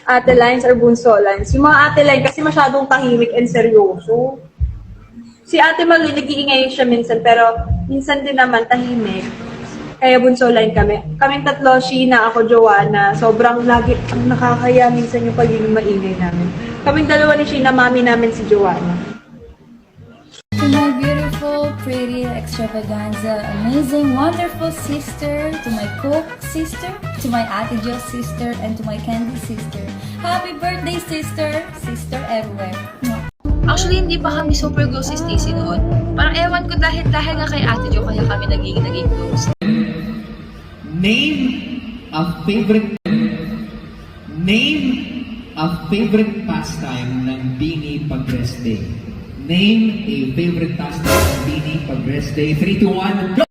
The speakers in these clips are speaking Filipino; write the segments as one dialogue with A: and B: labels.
A: Ate Lines or Bunso Lines. Yung mga Ate Lines kasi masyadong tahimik and seryoso. Si Ate Malu, nag-iingay siya minsan, pero minsan din naman tahimik. Kaya Bunso Line kami. Kaming tatlo, Sheena, ako, Joanna. Sobrang lagi, ang nakakaya minsan yung pagiging maingay namin. Kaming dalawa ni Sheena, mami namin si Joanna.
B: To my beautiful, pretty, extravaganza, amazing, wonderful sister, to my cook sister, to my Ate Jill sister, and to my Candy sister. Happy birthday, sister! Sister everywhere.
C: Actually, hindi pa kami super close si Stacy noon. Parang ewan ko dahil nga kay Ate Jo kaya kami naging close.
D: Name a favorite pastime ng Bini pag rest day. Name a favorite pastime ng Bini pag rest day. 3, 2, 1, go!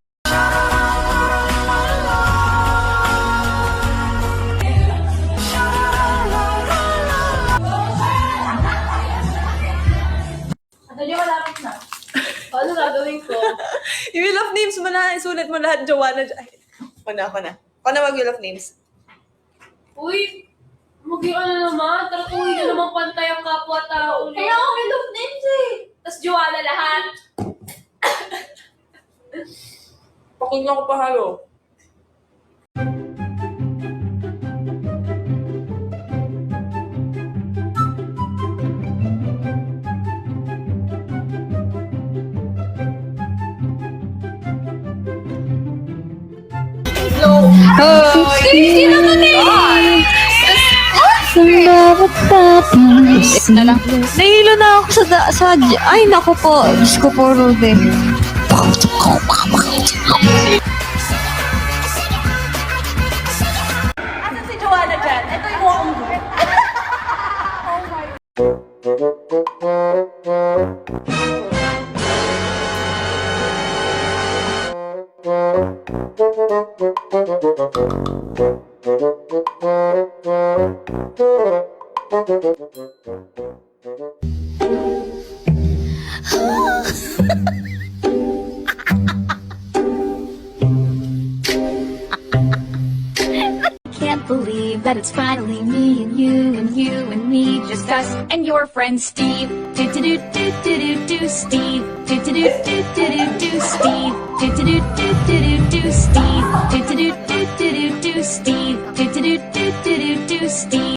A: Ano gagawin ko?
E: Yung Wheel of Names mo na, isulat mo lahat, Joanna. Ay, ako na. Ako na mag-Wheel of Names.
F: Uy, ano naman, tratuhin na naman pantay ang kapwa-tao.
A: Kaya ako may love names eh.
F: Tapos Joanna lahat.
E: Pakul na ako pahalo.
B: Sino na Nahilo na ako sa ay, naku po. Diyos ko po, Ruben.
E: Asan si Joanna dyan? Ito yung mukha kong
G: Can't believe that it's finally me and you and you and me, just us and your friend Steve. Do do do do do do do Steve. Do do do do do do do Steve. Do do do do do do do Steve. Do do do do do do do Steve. Do do do do do do do Steve.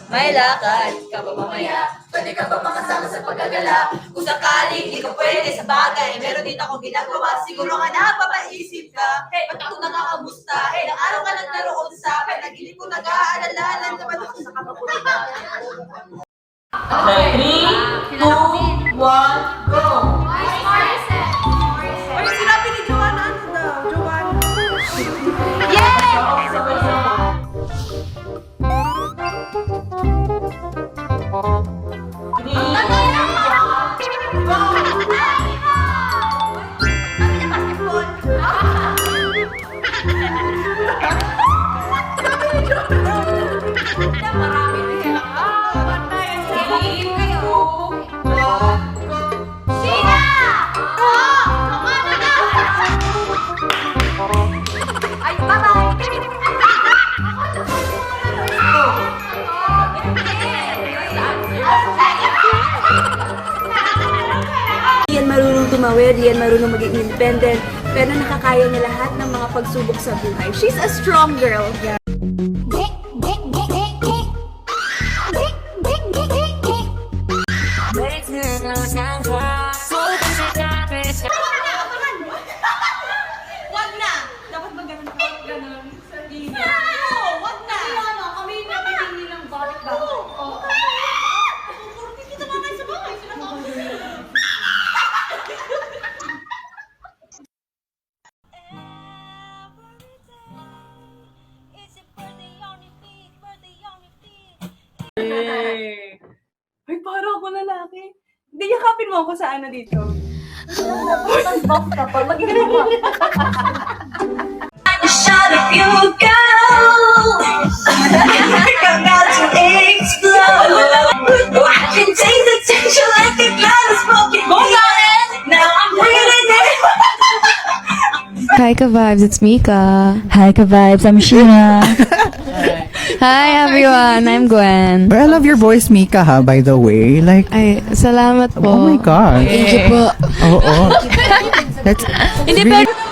E: May lakad ka ba mamaya? Pwede ka ba makasama sa paggagala? Kung sakaling di ka pwede sa bagay, meron din ako ginagawa. Siguro nga napapaisip ka. Ba't ako nakakamusta? Ilang araw ka lang naroon sa akin. Nagilip ko nag-aalala. Alam naman ako sa kapakulitan. 3, 2, 1, go! Ay, sinabi ni Joanna, ano daw? Joanna.
A: Di yan marunong tumawid, di yan marunong maging independent, pero nakakaya niya lahat ng mga pagsubok sa buhay. She's a strong girl.
E: Wag na! Dapat ba ganun ka? Ganun? Oo! Wag na! Kami napihingi ng bakit ba? Oo! Hindi kita
A: Ay, parang ako lalaki. Hindi, yakapin mo ako sa ano dito.
E: Shot of you, girl. Come out to explode. I can take the tension like a cloud of smoking. Now I'm breathing in.
H: Hi, Ka-Vibes. It's Mika.
B: Hi, Ka-Vibes. I'm Sheena.
H: Hi, everyone. I'm Gwen.
I: But I love your voice, Mika, ha, by the way. Like,
H: Ay, salamat po.
I: oh my gosh.
H: Thank you po.
I: Oo. That's
C: Hindi,
I: really
C: pero